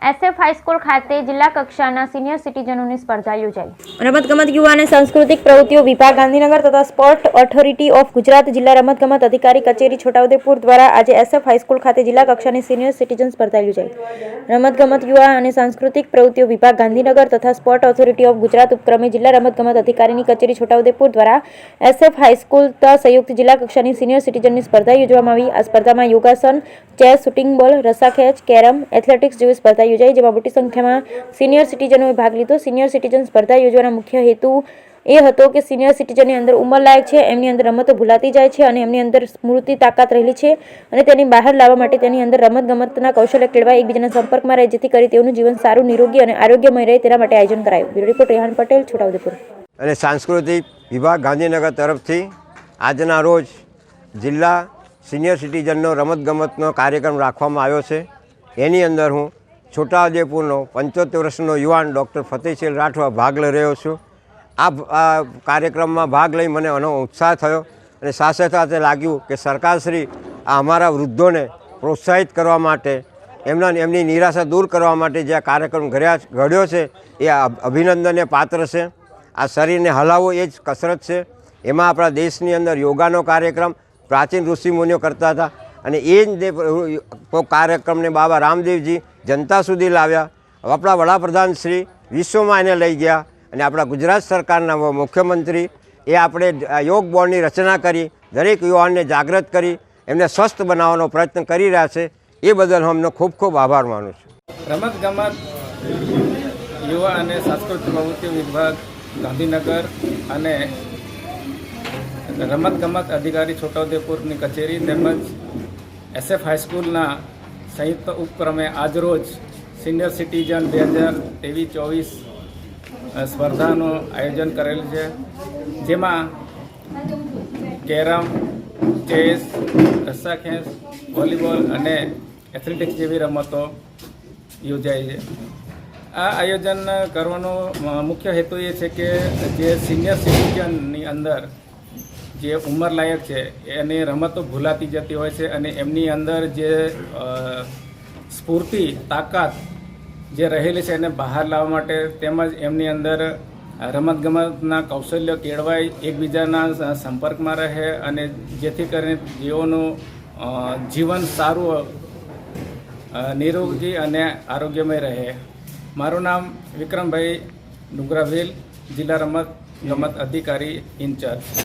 SF high school ખાતે જિલ્લા કક્ષાના સિનિયર સિટીઝનોની સ્પર્ધા યોજાઈ। રમતગમત યુવા અને સાંસ્કૃતિક પ્રવૃત્તિઓ વિભાગ ગાંધીનગર તથા સ્પોર્ટ ઓથોરિટી ઓફ ગુજરાત જિલ્લા રમતગમત અધિકારી કચેરી છોટાઉદેપુર દ્વારા આજે SF હાઈસ્કૂલ ખાતે જિલ્લા કક્ષાની સિનિયર સિટીઝન સ્પર્ધા યોજાઈ। રમતગમત યુવા અને સાંસ્કૃતિક પ્રવૃત્તિઓ વિભાગ ગાંધીનગર તથા સ્પોર્ટ ઓથોરિટી ઓફ ગુજરાત ઉપક્રમે જિલ્લા રમતગમત અધિકારીની કચેરી છોટાઉદેપુર દ્વારા SF હાઈસ્કૂલ તથા સંયુક્ત જિલ્લા કક્ષાની સિનિયર સિટીઝનની સ્પર્ધા યોજવામાં આવી। આ સ્પર્ધામાં યોગાસન, ચેસ, શૂટિંગ બોલ, રસ્સાખેંચ, કેરમ, એથ્લેટિક્સ જેવી સ્પર્ધા યોજાઈ, જેમાં મોટી સંખ્યામાં સિનિયર સિટીઝનોએ ભાગ લીધો। સિનિયર સિટીઝન સ્પર્ધા યોજવાનો મુખ્ય હેતુ એ હતો કે સિનિયર સિટીઝનની અંદર ઉંમરલાયક છે, એમની અંદર રમતો ભૂલાતી જાય છે અને એમની અંદર સ્મૃતિ તાકાત રહેલી છે અને તેની બહાર લાવવા માટે તેની અંદર રમતગમતના કૌશલ્ય કેળવાય, એકબીજાના સંપર્કમાં રહે, જેથી કરી તેઓનું જીવન સારું, નિરોગી અને આરોગ્યમય રહે, તેના માટે આયોજન કરાયું। Bureau report Rehan Patel, Chhota Udepur. અને સાંસ્કૃતિક વિભાગ ગાંધીનગર તરફથી આજના રોજ જિલ્લા સિનિયર સિટીઝનનો રમતગમતનો કાર્યક્રમ રાખવામાં આવ્યો છે। એની અંદર હું છોટાઉદેપુરનો 75 વર્ષનો યુવાન ડૉક્ટર ફતેહસિંહ રાઠવા ભાગ લઈ રહ્યો છું। આ કાર્યક્રમમાં ભાગ લઈ મને એનો ઉત્સાહ થયો અને સાથે સાથે લાગ્યું કે સરકારશ્રી આ અમારા વૃદ્ધોને પ્રોત્સાહિત કરવા માટે, એમની નિરાશા દૂર કરવા માટે જે આ કાર્યક્રમ ઘડ્યો છે એ અભિનંદનને પાત્ર છે। આ શરીરને હલાવવું એ જ કસરત છે। એમાં આપણા દેશની અંદર યોગાનો કાર્યક્રમ પ્રાચીન ઋષિમુનિઓ કરતા હતા અને એ જ કાર્યક્રમને બાબા રામદેવજી જનતા સુધી લાવ્યા। આપણા વડાપ્રધાન શ્રી વિશ્વમાં એને લઈ ગયા અને આપણા ગુજરાત સરકારના મુખ્યમંત્રી એ આપણે યોગ બોર્ડની રચના કરી દરેક યુવાનને જાગૃત કરી એમને સ્વસ્થ બનાવવાનો પ્રયત્ન કરી રહ્યા છે। એ બદલ હું એમનો ખૂબ ખૂબ આભાર માનું છું। રમતગમત યુવા અને સાંસ્કૃતિક પ્રવૃત્તિ વિભાગ ગાંધીનગર અને રમતગમત અધિકારી છોટાઉદેપુરની કચેરી તેમજ SF હાઈસ્કૂલના સંયુક્ત ઉપક્રમે આજરોજ સિનિયર સિટીઝન 2023-24 સ્પર્ધાનું આયોજન કરેલ છે, જેમાં કેરમ, ચેસ, રસ્સાખેંચ, વોલીબોલ અને એથ્લેટિક્સ જેવી રમતો યોજાય છે। આ આયોજન કરવાનો મુખ્ય હેતુ એ છે કે જે સિનિયર સિટીઝનની અંદર જે ઉંમરલાયક છે એની રમતો ભૂલાતી જતી હોય છે અને એમની અંદર જે સ્ફૂર્તિ, તાકાત જે રહેલી છે એને બહાર લાવવા માટે તેમજ એમની અંદર રમતગમતના કૌશલ્ય કેળવાય, એકબીજાના સંપર્કમાં રહે અને જેથી કરીને જેઓનું જીવન સારું, નિરોગી અને આરોગ્યમય રહે। મારું નામ વિક્રમભાઈ નુગરાભીલ, જિલ્લા રમતગમત અધિકારી ઇન્ચાર્જ।